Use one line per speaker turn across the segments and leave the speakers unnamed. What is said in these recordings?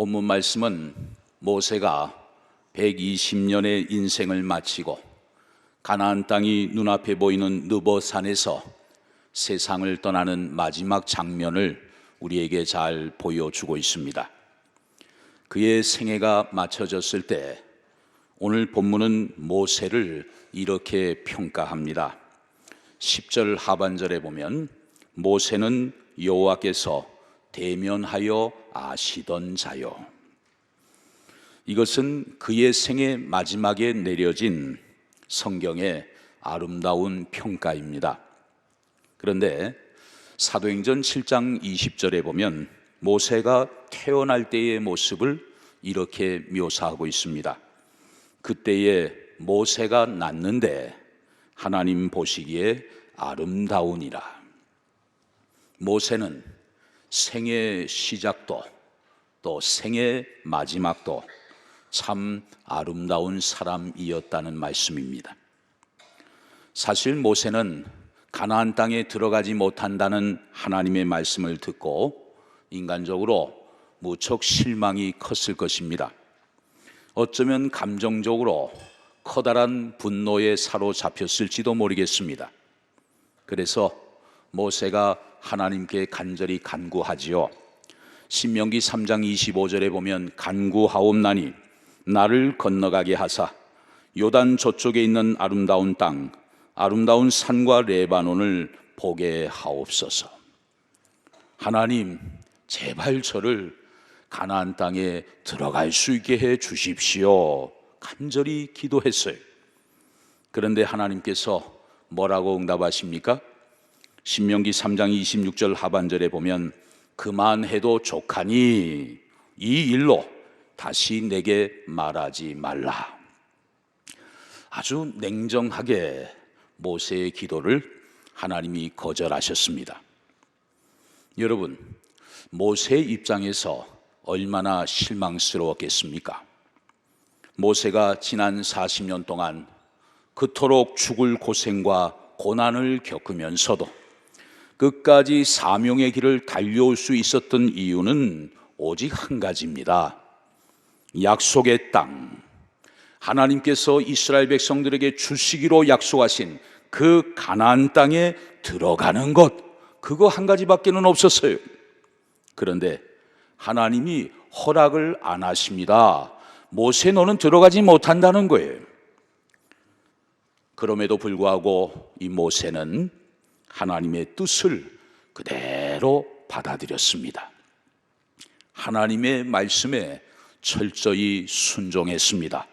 본문 말씀은 모세가 120년의 인생을 마치고 가나안 땅이 눈앞에 보이는 느보산에서 세상을 떠나는 마지막 장면을 우리에게 잘 보여주고 있습니다. 그의 생애가 마쳐졌을 때 오늘 본문은 모세를 이렇게 평가합니다. 10절 하반절에 보면 모세는 여호와께서 대면하여 아시던 자요. 이것은 그의 생애 마지막에 내려진 성경의 아름다운 평가입니다. 그런데 사도행전 7장 20절에 보면 모세가 태어날 때의 모습을 이렇게 묘사하고 있습니다. 그때에 모세가 낳는데 하나님 보시기에 아름다우니라. 모세는 생의 시작도 또 생의 마지막도 참 아름다운 사람이었다는 말씀입니다. 사실 모세는 가나안 땅에 들어가지 못한다는 하나님의 말씀을 듣고 인간적으로 무척 실망이 컸을 것입니다. 어쩌면 감정적으로 커다란 분노에 사로잡혔을지도 모르겠습니다. 그래서 모세가 하나님께 간절히 간구하지요. 신명기 3장 25절에 보면 간구하옵나니 나를 건너가게 하사 요단 저쪽에 있는 아름다운 땅, 아름다운 산과 레바논을 보게 하옵소서. 하나님, 제발 저를 가나안 땅에 들어갈 수 있게 해 주십시오. 간절히 기도했어요. 그런데 하나님께서 뭐라고 응답하십니까? 신명기 3장 26절 하반절에 보면 그만해도 족하니 이 일로 다시 내게 말하지 말라. 아주 냉정하게 모세의 기도를 하나님이 거절하셨습니다. 여러분, 모세의 입장에서 얼마나 실망스러웠겠습니까? 모세가 지난 40년 동안 그토록 죽을 고생과 고난을 겪으면서도 끝까지 사명의 길을 달려올 수 있었던 이유는 오직 한 가지입니다. 약속의 땅, 하나님께서 이스라엘 백성들에게 주시기로 약속하신 그 가나안 땅에 들어가는 것, 그거 한 가지밖에는 없었어요. 그런데 하나님이 허락을 안 하십니다. 모세, 너는 들어가지 못한다는 거예요. 그럼에도 불구하고 이 모세는 하나님의 뜻을 그대로 받아들였습니다. 하나님의 말씀에 철저히 순종했습니다.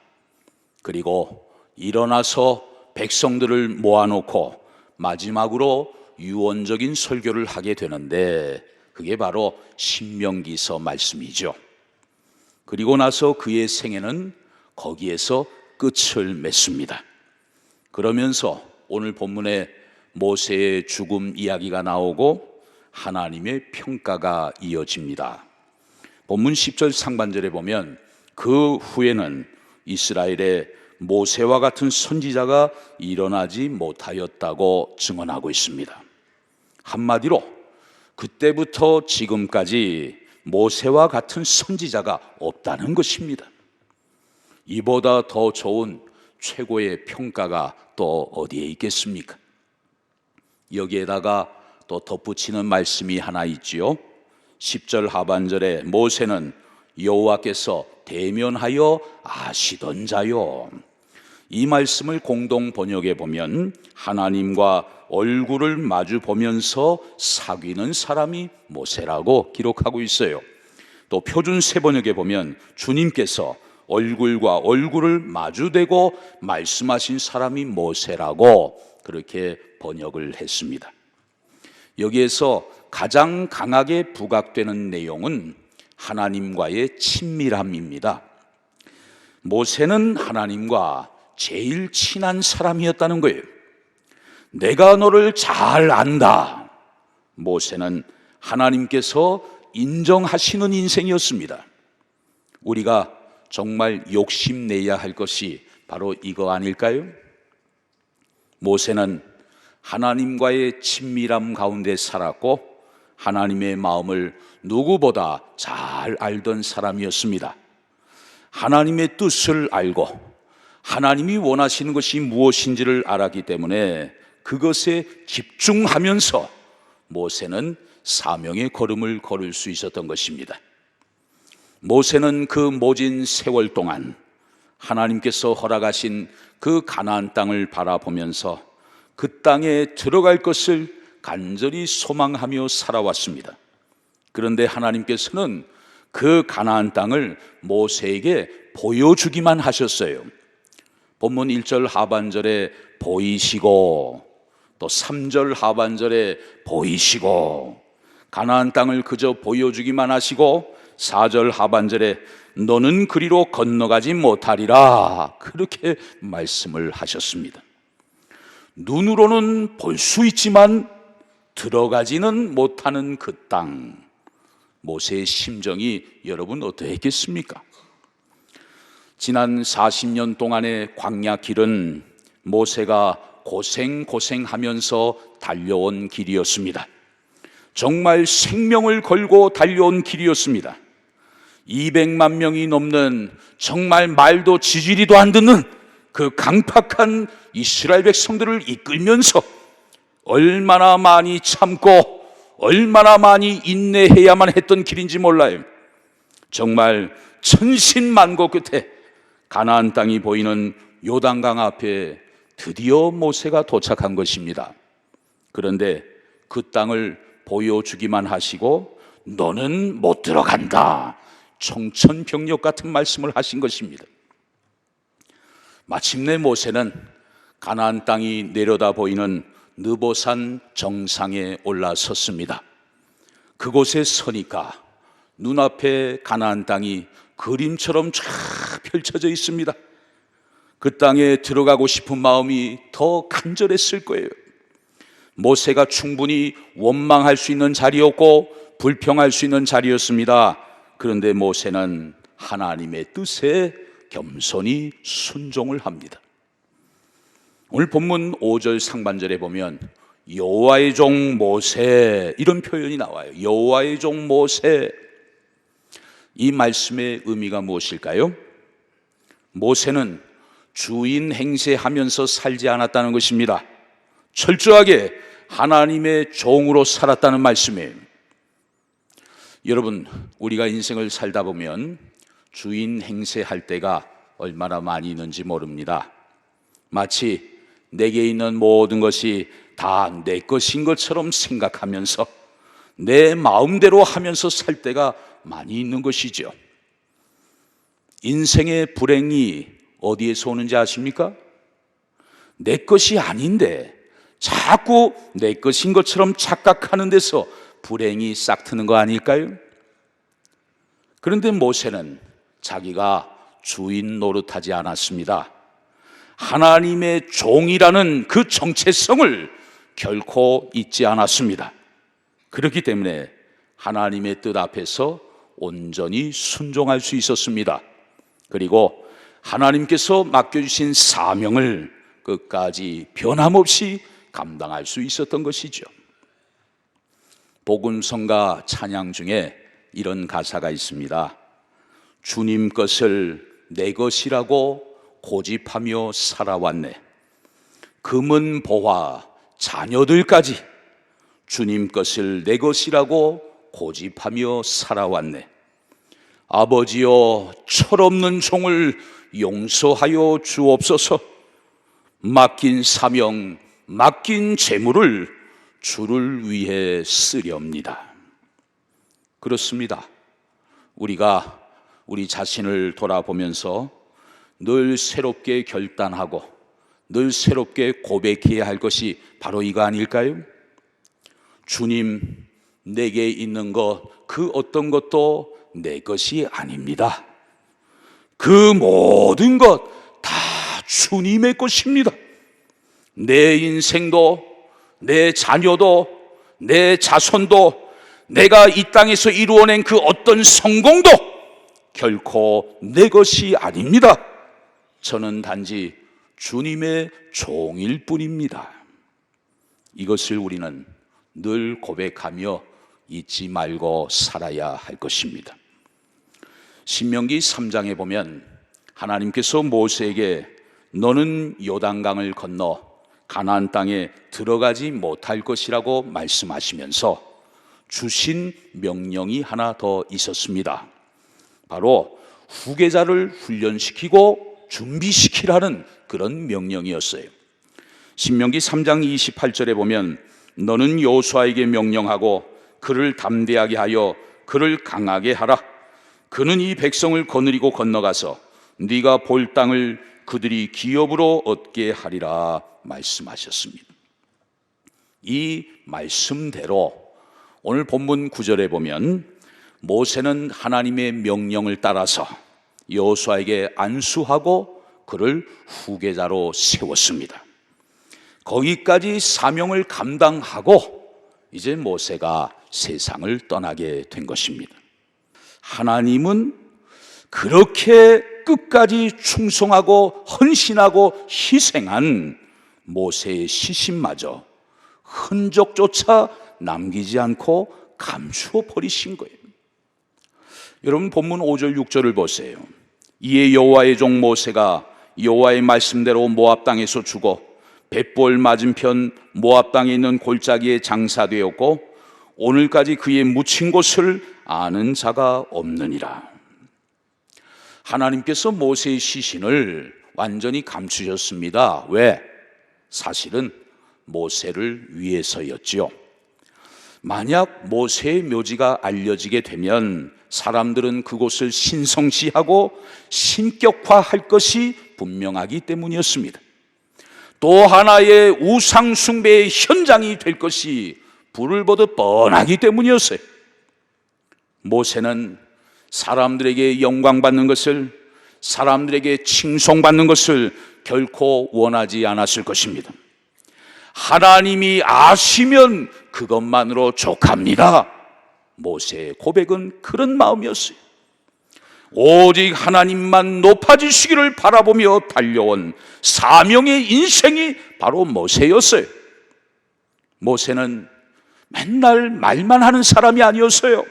그리고 일어나서 백성들을 모아놓고 마지막으로 유언적인 설교를 하게 되는데 그게 바로 신명기서 말씀이죠. 그리고 나서 그의 생애는 거기에서 끝을 맺습니다. 그러면서 오늘 본문에 모세의 죽음 이야기가 나오고 하나님의 평가가 이어집니다. 본문 10절 상반절에 보면 그 후에는 이스라엘에 모세와 같은 선지자가 일어나지 못하였다고 증언하고 있습니다. 한마디로 그때부터 지금까지 모세와 같은 선지자가 없다는 것입니다. 이보다 더 좋은 최고의 평가가 또 어디에 있겠습니까? 여기에다가 또 덧붙이는 말씀이 하나 있지요. 10절 하반절에 모세는 여호와께서 대면하여 아시던 자요. 이 말씀을 공동 번역해 보면 하나님과 얼굴을 마주 보면서 사귀는 사람이 모세라고 기록하고 있어요. 또 표준 세번역에 보면 주님께서 얼굴과 얼굴을 마주대고 말씀하신 사람이 모세라고 그렇게 번역을 했습니다. 여기에서 가장 강하게 부각되는 내용은 하나님과의 친밀함입니다. 모세는 하나님과 제일 친한 사람이었다는 거예요. 내가 너를 잘 안다. 모세는 하나님께서 인정하시는 인생이었습니다. 우리가 정말 욕심내야 할 것이 바로 이거 아닐까요? 모세는 하나님과의 친밀함 가운데 살았고 하나님의 마음을 누구보다 잘 알던 사람이었습니다. 하나님의 뜻을 알고 하나님이 원하시는 것이 무엇인지를 알았기 때문에 그것에 집중하면서 모세는 사명의 걸음을 걸을 수 있었던 것입니다. 모세는 그 모진 세월 동안 하나님께서 허락하신 그 가나안 땅을 바라보면서 그 땅에 들어갈 것을 간절히 소망하며 살아왔습니다. 그런데 하나님께서는 그 가나안 땅을 모세에게 보여주기만 하셨어요. 본문 1절 하반절에 보이시고 또 3절 하반절에 보이시고 가나안 땅을 그저 보여주기만 하시고 4절 하반절에 너는 그리로 건너가지 못하리라 그렇게 말씀을 하셨습니다. 눈으로는 볼 수 있지만 들어가지는 못하는 그 땅, 모세의 심정이 여러분 어떠했겠습니까? 지난 40년 동안의 광야 길은 모세가 고생하면서 달려온 길이었습니다. 정말 생명을 걸고 달려온 길이었습니다. 200만 명이 넘는 정말 말도 지지리도 안 듣는 그 강팍한 이스라엘 백성들을 이끌면서 얼마나 많이 참고 얼마나 많이 인내해야만 했던 길인지 몰라요. 정말 천신만고 끝에 가나안 땅이 보이는 요단강 앞에 드디어 모세가 도착한 것입니다. 그런데 그 땅을 보여주기만 하시고 너는 못 들어간다, 청천벽력 같은 말씀을 하신 것입니다. 마침내 모세는 가나안 땅이 내려다 보이는 느보산 정상에 올라섰습니다. 그곳에 서니까 눈앞에 가나안 땅이 그림처럼 쫙 펼쳐져 있습니다. 그 땅에 들어가고 싶은 마음이 더 간절했을 거예요. 모세가 충분히 원망할 수 있는 자리였고 불평할 수 있는 자리였습니다. 그런데 모세는 하나님의 뜻에 겸손히 순종을 합니다. 오늘 본문 5절 상반절에 보면 여호와의 종 모세 이런 표현이 나와요. 여호와의 종 모세. 이 말씀의 의미가 무엇일까요? 모세는 주인 행세하면서 살지 않았다는 것입니다. 철저하게 하나님의 종으로 살았다는 말씀이에요. 여러분, 우리가 인생을 살다 보면 주인 행세할 때가 얼마나 많이 있는지 모릅니다. 마치 내게 있는 모든 것이 다 내 것인 것처럼 생각하면서 내 마음대로 하면서 살 때가 많이 있는 것이죠. 인생의 불행이 어디에서 오는지 아십니까? 내 것이 아닌데 자꾸 내 것인 것처럼 착각하는 데서 불행이 싹트는 거 아닐까요? 그런데 모세는 자기가 주인 노릇하지 않았습니다. 하나님의 종이라는 그 정체성을 결코 잊지 않았습니다. 그렇기 때문에 하나님의 뜻 앞에서 온전히 순종할 수 있었습니다. 그리고 하나님께서 맡겨주신 사명을 끝까지 변함없이 감당할 수 있었던 것이죠. 복음성가 찬양 중에 이런 가사가 있습니다. 주님 것을 내 것이라고 고집하며 살아왔네. 금은 보화 자녀들까지 주님 것을 내 것이라고 고집하며 살아왔네. 아버지여 철없는 종을 용서하여 주옵소서. 맡긴 사명, 맡긴 재물을 주를 위해 쓰렵니다. 그렇습니다. 우리가 우리 자신을 돌아보면서 늘 새롭게 결단하고 늘 새롭게 고백해야 할 것이 바로 이거 아닐까요? 주님, 내게 있는 것 그 어떤 것도 내 것이 아닙니다. 그 모든 것 다 주님의 것입니다. 내 인생도 내 자녀도 내 자손도 내가 이 땅에서 이루어낸 그 어떤 성공도 결코 내 것이 아닙니다. 저는 단지 주님의 종일 뿐입니다. 이것을 우리는 늘 고백하며 잊지 말고 살아야 할 것입니다. 신명기 3장에 보면 하나님께서 모세에게 너는 요단강을 건너 가나안 땅에 들어가지 못할 것이라고 말씀하시면서 주신 명령이 하나 더 있었습니다. 바로 후계자를 훈련시키고 준비시키라는 그런 명령이었어요. 신명기 3장 28절에 보면 너는 여호수아에게 명령하고 그를 담대하게 하여 그를 강하게 하라. 그는 이 백성을 거느리고 건너가서 네가 볼 땅을 그들이 기업으로 얻게 하리라 말씀하셨습니다. 이 말씀대로 오늘 본문 9절에 보면 모세는 하나님의 명령을 따라서 여호수아에게 안수하고 그를 후계자로 세웠습니다. 거기까지 사명을 감당하고 이제 모세가 세상을 떠나게 된 것입니다. 하나님은 그렇게 끝까지 충성하고 헌신하고 희생한 모세의 시신마저 흔적조차 남기지 않고 감추어 버리신 거예요. 여러분 본문 5절 6절을 보세요. 이에 여호와의 종 모세가 여호와의 말씀대로 모압 땅에서 죽어 벳볼 맞은편 모압 땅에 있는 골짜기에 장사되었고 오늘까지 그의 묻힌 곳을 아는 자가 없느니라. 하나님께서 모세의 시신을 완전히 감추셨습니다. 왜? 사실은 모세를 위해서였지요. 만약 모세의 묘지가 알려지게 되면 사람들은 그곳을 신성시하고 신격화할 것이 분명하기 때문이었습니다. 또 하나의 우상 숭배의 현장이 될 것이 불을 보듯 뻔하기 때문이었어요. 모세는 사람들에게 영광받는 것을, 사람들에게 칭송받는 것을 결코 원하지 않았을 것입니다. 하나님이 아시면 그것만으로 족합니다. 모세의 고백은 그런 마음이었어요. 오직 하나님만 높아지시기를 바라보며 달려온 사명의 인생이 바로 모세였어요. 모세는 맨날 말만 하는 사람이 아니었어요.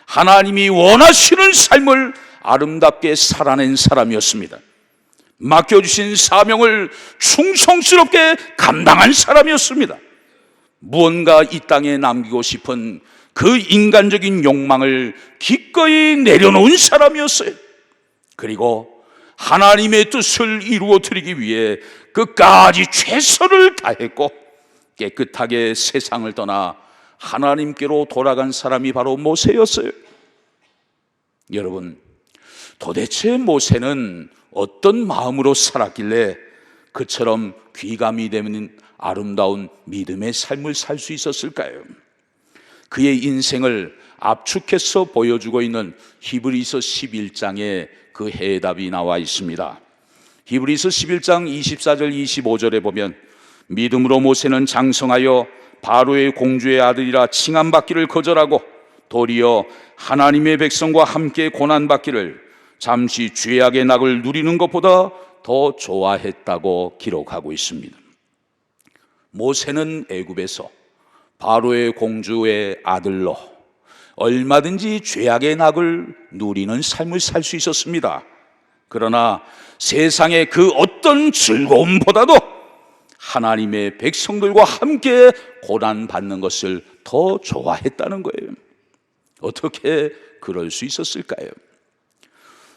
하나님이 원하시는 삶을 아름답게 살아낸 사람이었습니다. 맡겨주신 사명을 충성스럽게 감당한 사람이었습니다. 무언가 이 땅에 남기고 싶은 그 인간적인 욕망을 기꺼이 내려놓은 사람이었어요. 그리고 하나님의 뜻을 이루어드리기 위해 끝까지 최선을 다했고 깨끗하게 세상을 떠나 하나님께로 돌아간 사람이 바로 모세였어요. 여러분, 도대체 모세는 어떤 마음으로 살았길래 그처럼 귀감이 되는 아름다운 믿음의 삶을 살 수 있었을까요? 그의 인생을 압축해서 보여주고 있는 히브리서 11장에 그 해답이 나와 있습니다. 히브리서 11장 24절 25절에 보면 믿음으로 모세는 장성하여 바로의 공주의 아들이라 칭함받기를 거절하고 도리어 하나님의 백성과 함께 고난받기를 잠시 죄악의 낙을 누리는 것보다 더 좋아했다고 기록하고 있습니다. 모세는 애굽에서 바로의 공주의 아들로 얼마든지 죄악의 낙을 누리는 삶을 살 수 있었습니다. 그러나 세상의 그 어떤 즐거움보다도 하나님의 백성들과 함께 고난받는 것을 더 좋아했다는 거예요. 어떻게 그럴 수 있었을까요?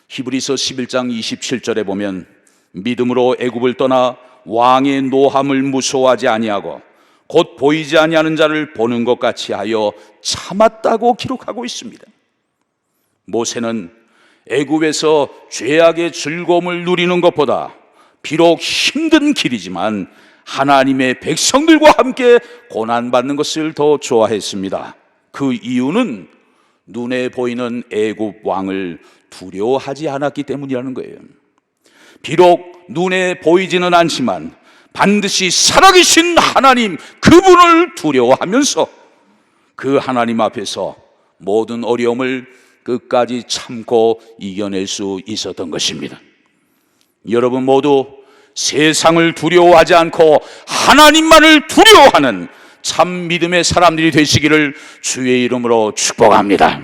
히브리서 11장 27절에 보면 믿음으로 애굽을 떠나 왕의 노함을 무서워하지 아니하고 곧 보이지 아니하는 자를 보는 것 같이 하여 참았다고 기록하고 있습니다. 모세는 애굽에서 죄악의 즐거움을 누리는 것보다 비록 힘든 길이지만 하나님의 백성들과 함께 고난받는 것을 더 좋아했습니다. 그 이유는 눈에 보이는 애굽 왕을 두려워하지 않았기 때문이라는 거예요. 비록 눈에 보이지는 않지만 반드시 살아계신 하나님 그분을 두려워하면서 그 하나님 앞에서 모든 어려움을 끝까지 참고 이겨낼 수 있었던 것입니다. 여러분 모두 세상을 두려워하지 않고 하나님만을 두려워하는 참 믿음의 사람들이 되시기를 주의 이름으로 축복합니다.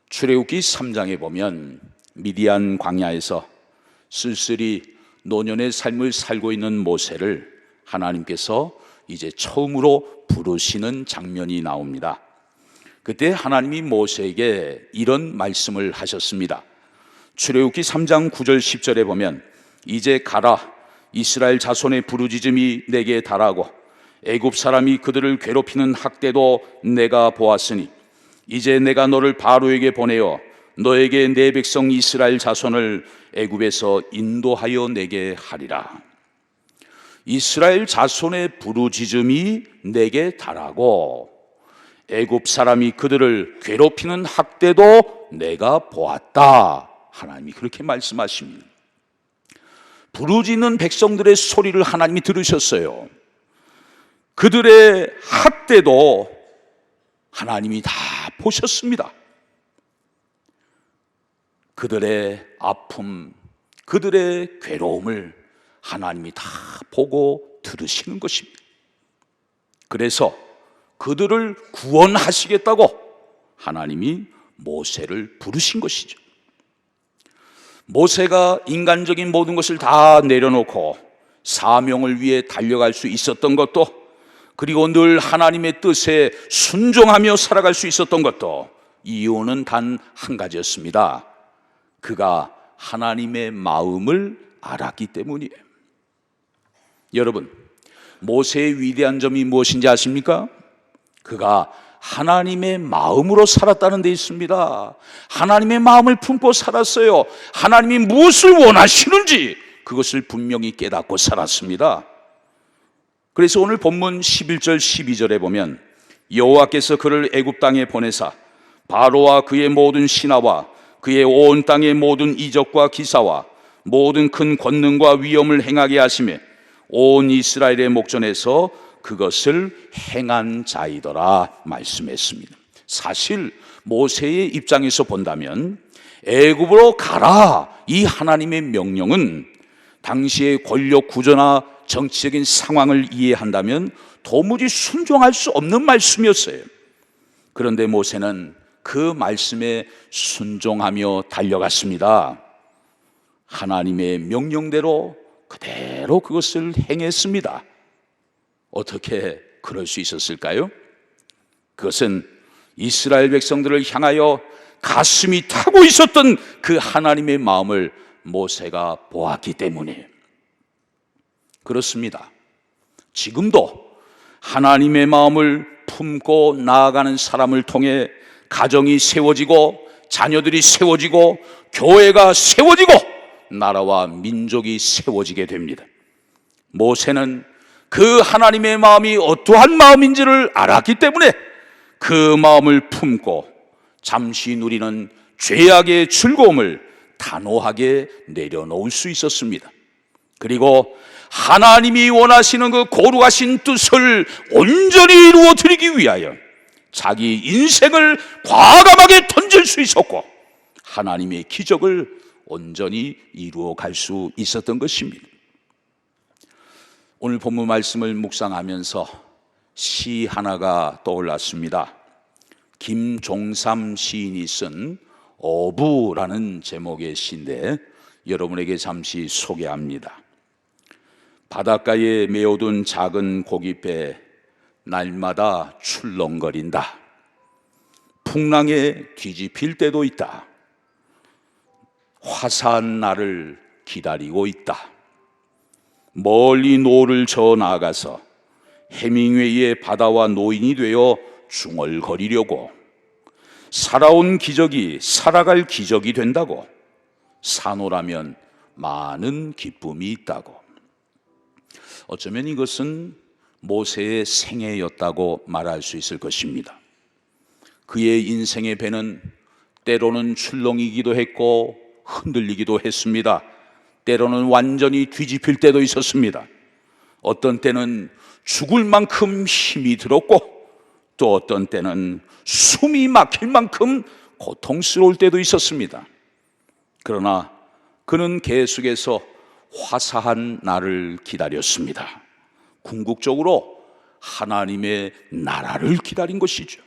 출애굽기 3장에 보면 미디안 광야에서 쓸쓸히 노년의 삶을 살고 있는 모세를 하나님께서 이제 처음으로 부르시는 장면이 나옵니다. 그때 하나님이 모세에게 이런 말씀을 하셨습니다. 출애굽기 3장 9절 10절에 보면 이제 가라, 이스라엘 자손의 부르짖음이 내게 달하고 애굽 사람이 그들을 괴롭히는 학대도 내가 보았으니 이제 내가 너를 바로에게 보내어 너에게 내 백성 이스라엘 자손을 애굽에서 인도하여 내게 하리라. 이스라엘 자손의 부르짖음이 내게 달하고 애굽 사람이 그들을 괴롭히는 학대도 내가 보았다. 하나님이 그렇게 말씀하십니다. 부르짖는 백성들의 소리를 하나님이 들으셨어요. 그들의 학대도 하나님이 다 보셨습니다. 그들의 아픔, 그들의 괴로움을 하나님이 다 보고 들으시는 것입니다. 그래서 그들을 구원하시겠다고 하나님이 모세를 부르신 것이죠. 모세가 인간적인 모든 것을 다 내려놓고 사명을 위해 달려갈 수 있었던 것도, 그리고 늘 하나님의 뜻에 순종하며 살아갈 수 있었던 것도 이유는 단 한 가지였습니다. 그가 하나님의 마음을 알았기 때문이에요. 여러분, 모세의 위대한 점이 무엇인지 아십니까? 그가 하나님의 마음으로 살았다는 데 있습니다. 하나님의 마음을 품고 살았어요. 하나님이 무엇을 원하시는지 그것을 분명히 깨닫고 살았습니다. 그래서 오늘 본문 11절 12절에 보면 여호와께서 그를 애굽 땅에 보내사 바로와 그의 모든 신하와 그의 온 땅의 모든 이적과 기사와 모든 큰 권능과 위엄을 행하게 하시매 온 이스라엘의 목전에서 그것을 행한 자이더라 말씀했습니다. 사실 모세의 입장에서 본다면 애굽으로 가라, 이 하나님의 명령은 당시의 권력 구조나 정치적인 상황을 이해한다면 도무지 순종할 수 없는 말씀이었어요. 그런데 모세는 그 말씀에 순종하며 달려갔습니다. 하나님의 명령대로 그대로 그것을 행했습니다. 어떻게 그럴 수 있었을까요? 그것은 이스라엘 백성들을 향하여 가슴이 타고 있었던 그 하나님의 마음을 모세가 보았기 때문이에요. 그렇습니다. 지금도 하나님의 마음을 품고 나아가는 사람을 통해 가정이 세워지고 자녀들이 세워지고 교회가 세워지고 나라와 민족이 세워지게 됩니다. 모세는 그 하나님의 마음이 어떠한 마음인지를 알았기 때문에 그 마음을 품고 잠시 누리는 죄악의 즐거움을 단호하게 내려놓을 수 있었습니다. 그리고 하나님이 원하시는 그 거룩하신 뜻을 온전히 이루어 드리기 위하여 자기 인생을 과감하게 던질 수 있었고 하나님의 기적을 온전히 이루어 갈 수 있었던 것입니다. 오늘 본문 말씀을 묵상하면서 시 하나가 떠올랐습니다. 김종삼 시인이 쓴 어부라는 제목의 시인데 여러분에게 잠시 소개합니다. 바닷가에 메어둔 작은 고깃배 날마다 출렁거린다. 풍랑에 뒤집힐 때도 있다. 화사한 날을 기다리고 있다. 멀리 노를 저 나아가서 해밍웨이의 바다와 노인이 되어 중얼거리려고 살아온 기적이 살아갈 기적이 된다고 산호라면 많은 기쁨이 있다고. 어쩌면 이것은 모세의 생애였다고 말할 수 있을 것입니다. 그의 인생의 배는 때로는 출렁이기도 했고 흔들리기도 했습니다. 때로는 완전히 뒤집힐 때도 있었습니다. 어떤 때는 죽을 만큼 힘이 들었고 또 어떤 때는 숨이 막힐 만큼 고통스러울 때도 있었습니다. 그러나 그는 계속해서 화사한 날을 기다렸습니다. 궁극적으로 하나님의 나라를 기다린 것이죠.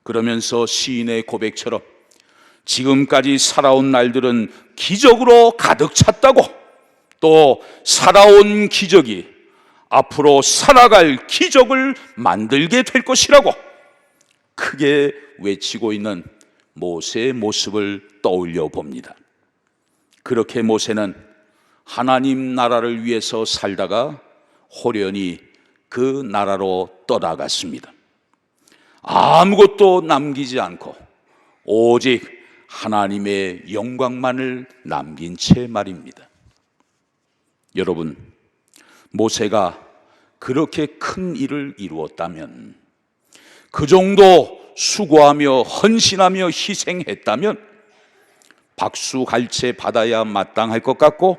그러면서 시인의 고백처럼 지금까지 살아온 날들은 기적으로 가득 찼다고, 또 살아온 기적이 앞으로 살아갈 기적을 만들게 될 것이라고 크게 외치고 있는 모세의 모습을 떠올려 봅니다. 그렇게 모세는 하나님 나라를 위해서 살다가 호련히 그 나라로 떠나갔습니다. 아무것도 남기지 않고 오직 하나님의 영광만을 남긴 채 말입니다. 여러분, 모세가 그렇게 큰 일을 이루었다면, 그 정도 수고하며 헌신하며 희생했다면 박수갈채 받아야 마땅할 것 같고,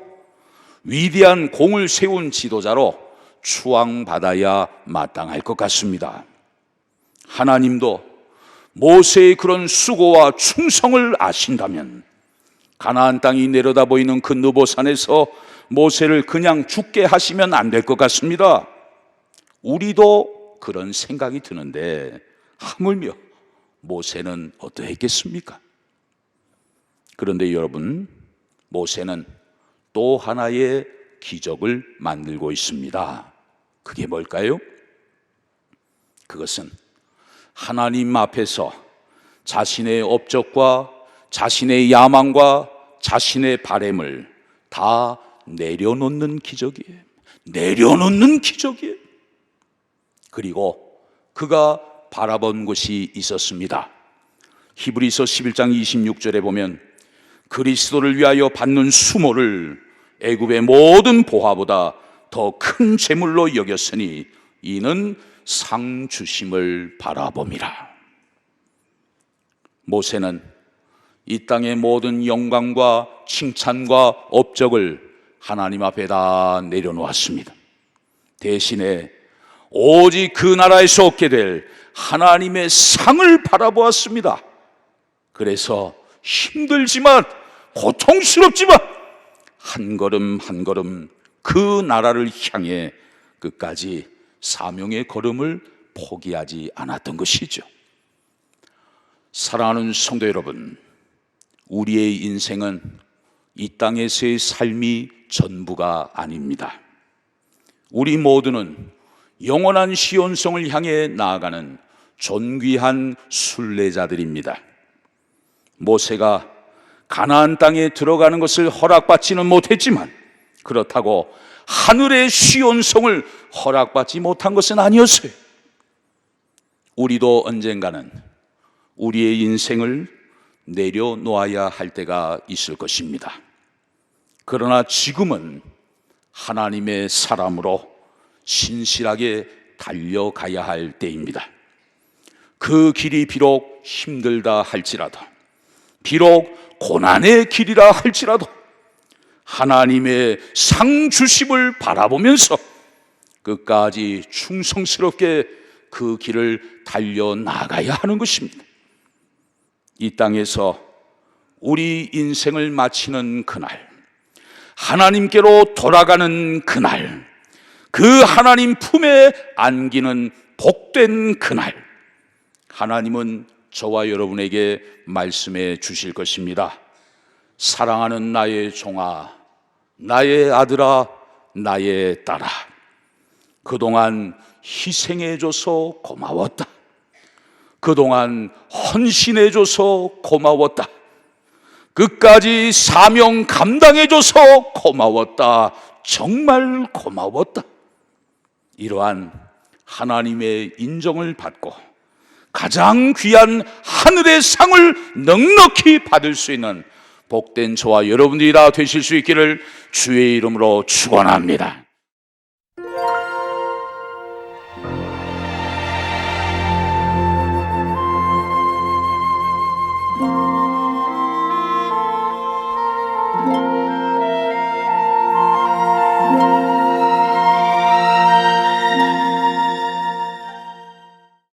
위대한 공을 세운 지도자로 추앙받아야 마땅할 것 같습니다. 하나님도 모세의 그런 수고와 충성을 아신다면 가나안 땅이 내려다 보이는 그 느보산에서 모세를 그냥 죽게 하시면 안 될 것 같습니다. 우리도 그런 생각이 드는데 하물며 모세는 어떠했겠습니까? 그런데 여러분, 모세는 또 하나의 기적을 만들고 있습니다. 그게 뭘까요? 그것은 하나님 앞에서 자신의 업적과 자신의 야망과 자신의 바램을 다 내려놓는 기적이에요. 내려놓는 기적이에요. 그리고 그가 바라본 곳이 있었습니다. 히브리서 11장 26절에 보면 그리스도를 위하여 받는 수모를 애굽의 모든 보화보다 더 큰 재물로 여겼으니 이는 상 주심을 바라봄이라. 모세는 이 땅의 모든 영광과 칭찬과 업적을 하나님 앞에 다 내려놓았습니다. 대신에 오직 그 나라에서 얻게 될 하나님의 상을 바라보았습니다. 그래서 힘들지만 고통스럽지만 한 걸음 한 걸음 그 나라를 향해 끝까지 사명의 걸음을 포기하지 않았던 것이죠. 사랑하는 성도 여러분, 우리의 인생은 이 땅에서의 삶이 전부가 아닙니다. 우리 모두는 영원한 시온성을 향해 나아가는 존귀한 순례자들입니다. 모세가 가나안 땅에 들어가는 것을 허락받지는 못했지만 그렇다고 하늘의 시온성을 허락받지 못한 것은 아니었어요. 우리도 언젠가는 우리의 인생을 내려놓아야 할 때가 있을 것입니다. 그러나 지금은 하나님의 사람으로 신실하게 달려가야 할 때입니다. 그 길이 비록 힘들다 할지라도, 비록 고난의 길이라 할지라도 하나님의 상 주심을 바라보면서 끝까지 충성스럽게 그 길을 달려나가야 하는 것입니다. 이 땅에서 우리 인생을 마치는 그날, 하나님께로 돌아가는 그날, 그 하나님 품에 안기는 복된 그날, 하나님은 저와 여러분에게 말씀해 주실 것입니다. 사랑하는 나의 종아, 나의 아들아, 나의 딸아, 그동안 희생해줘서 고마웠다. 그동안 헌신해줘서 고마웠다. 끝까지 사명 감당해줘서 고마웠다. 정말 고마웠다. 이러한 하나님의 인정을 받고 가장 귀한 하늘의 상을 넉넉히 받을 수 있는 복된 저와 여러분들이 다 되실 수 있기를 주의 이름으로 축원합니다.